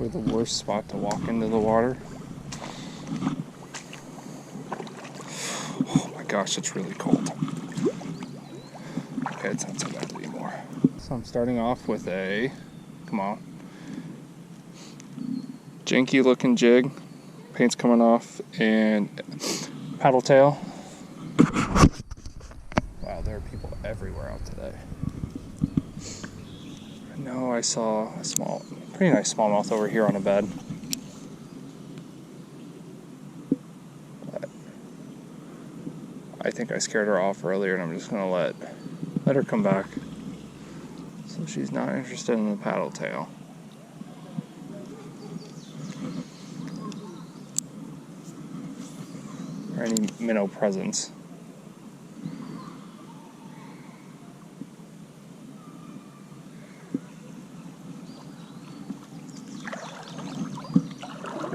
probably the worst spot to walk into the water. Oh my gosh, it's really cold. Okay, it's not so bad anymore. So I'm starting off with a, come on, janky looking jig. Paint's coming off, and paddle tail. Wow, there are people everywhere out today. I know I saw a pretty nice smallmouth over here on a bed. But I think I scared her off earlier, and I'm just gonna let her come back. So she's not interested in the paddle tail. Or any minnow presence.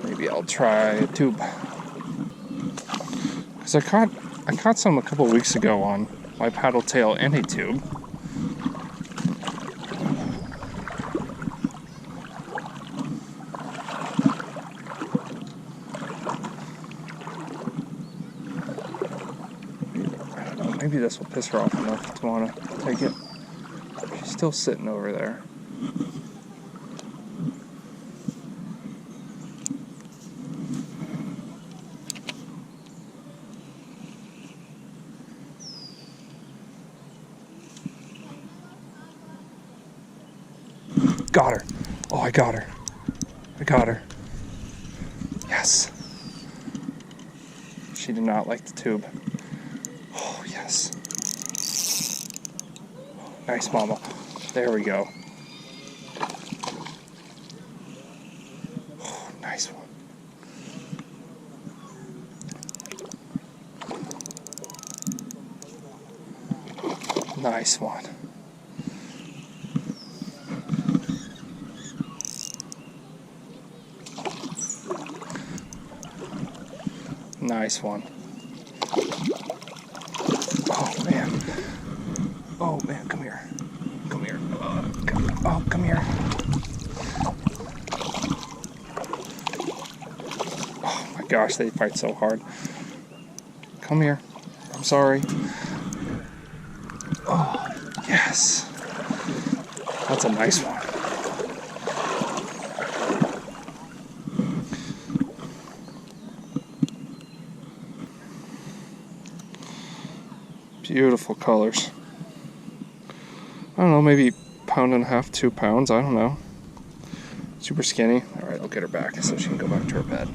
Maybe I'll try a tube. Because I caught some a couple weeks ago on my paddle tail and a tube. Maybe this will piss her off enough to want to take it. She's still sitting over there. Got her. Oh, I got her. I got her. Yes. She did not like the tube. Oh, yes. Nice, mama. There we go. Oh, nice one. Nice one. Nice one. Oh man. Oh man, come here. Come here. Come here. Oh my gosh, they fight so hard. Come here. I'm sorry. Oh, yes. That's a nice one. Beautiful colors. I don't know, maybe pound and a half, 2 pounds, I don't know. Super skinny. Alright, I'll get her back so she can go back to her bed.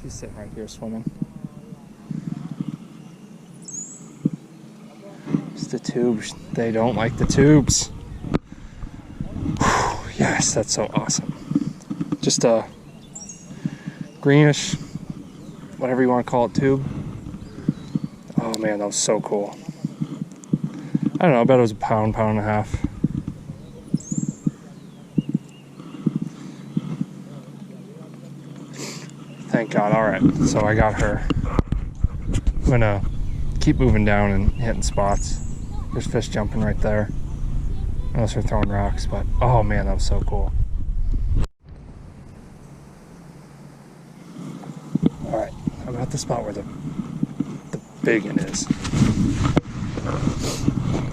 She's sitting right here swimming. It's the tubes. They don't like the tubes. Whew, yes, that's so awesome. Just a greenish, whatever you want to call it, tube. Oh man, that was so cool. I don't know, I bet it was a pound and a half. Thank God. Alright, so I got her. I'm gonna keep moving down and hitting spots. There's fish jumping right there. Unless they're throwing rocks, but oh man, that was so cool. Alright, I'm at the spot where the big one is.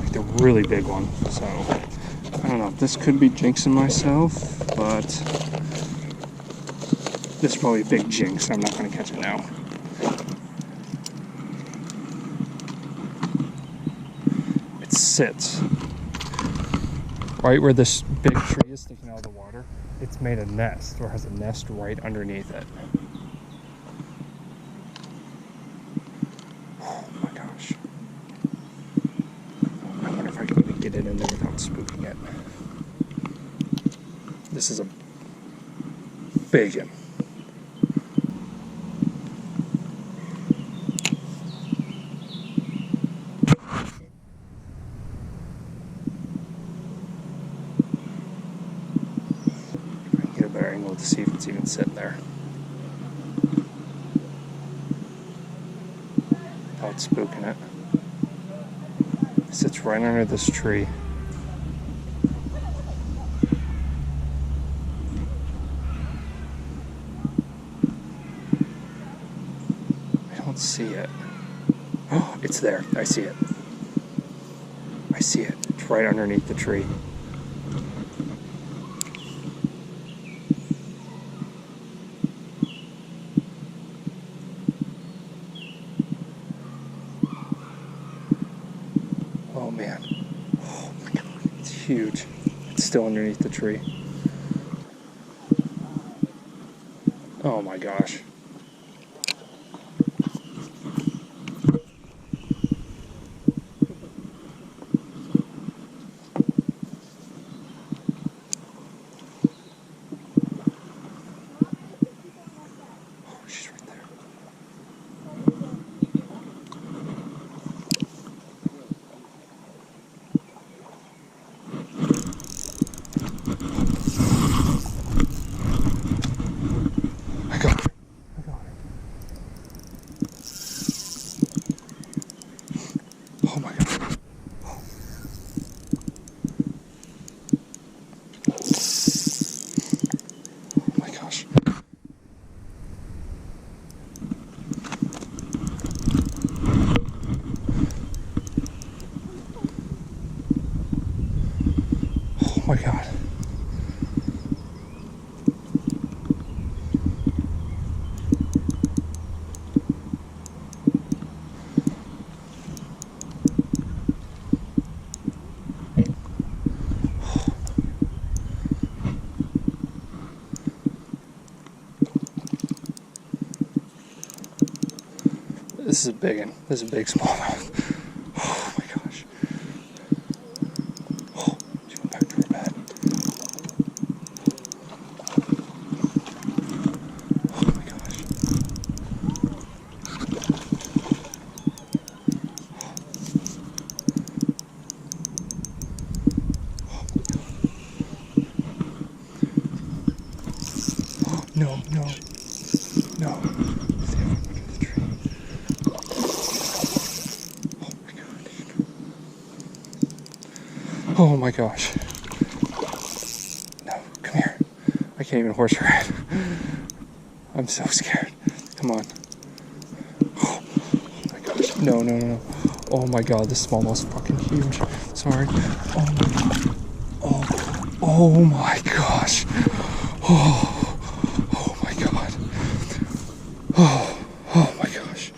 Like the really big one. So I don't know, this could be jinxing myself, but this is probably a big jinx. I'm not going to catch it now. It sits right where this big tree is sticking out of the water. It's made a nest, or has a nest right underneath it. Oh my gosh. I wonder if I can even get it in there without spooking it. This is a big one. Get a better angle to see if it's even sitting there. what's spooking it. It sits right under this tree. I don't see it. Oh, it's there. I see it. I see it. It's right underneath the tree. Oh man. Oh my god. It's huge. It's still underneath the tree. Oh my gosh. She's right there. I got her. I got her. Oh my god. Oh my gosh. Oh my god. This is a big one. This is a big smallmouth. Oh my gosh. Oh, she went back to her bed. Oh my gosh. Oh, no, no, no. Oh my gosh. No, come here. I can't even horse ride. I'm so scared. Come on. Oh my gosh. No, no, no, no. Oh my god, this smallmouth's fucking huge. Sorry. Oh my god. Oh my gosh. Oh my god. Oh my gosh.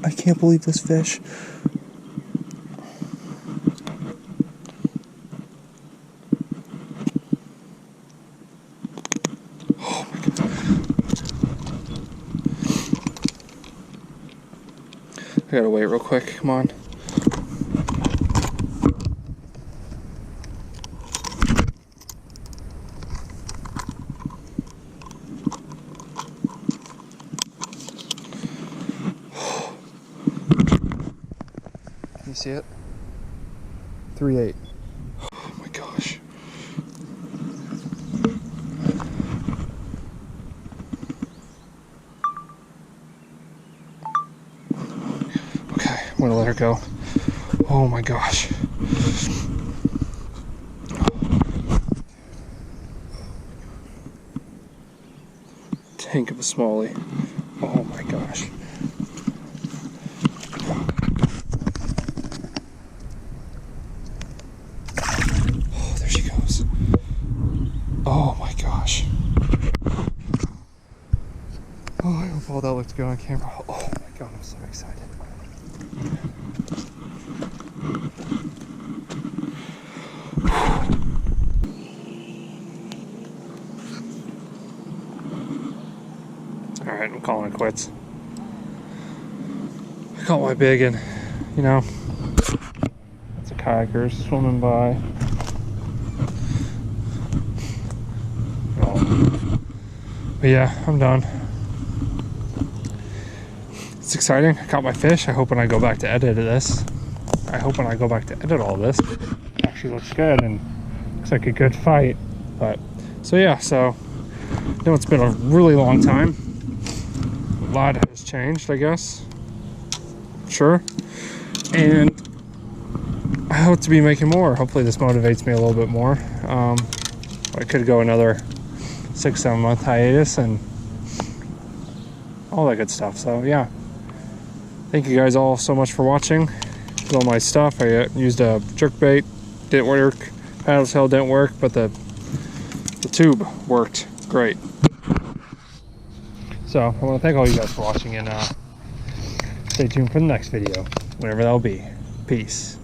I can't believe this fish. Oh my god. I gotta wait real quick. Come on. You see it? 3/8. Oh my gosh. Okay, I'm gonna let her go. Oh my gosh. Tank of a smallie. Oh my gosh. Oh my gosh. Oh, I hope all that looks good on camera. Oh my god, I'm so excited. Alright, I'm calling it quits. I caught my big and, you know, it's a kayaker swimming by. But yeah, I'm done. It's exciting. I caught my fish. I hope when I go back to edit this, all this, it actually looks good and looks like a good fight. But so yeah, so I know it's been a really long time. A lot has changed, I guess. Sure. And I hope to be making more. Hopefully this motivates me a little bit more. I could go another 6-7 month hiatus and all that good stuff. So yeah, thank you guys all so much for watching. With all my stuff, I used a jerkbait, didn't work. Paddle tail didn't work, but the tube worked great. So I want to thank all you guys for watching, and stay tuned for the next video, whenever that'll be. Peace.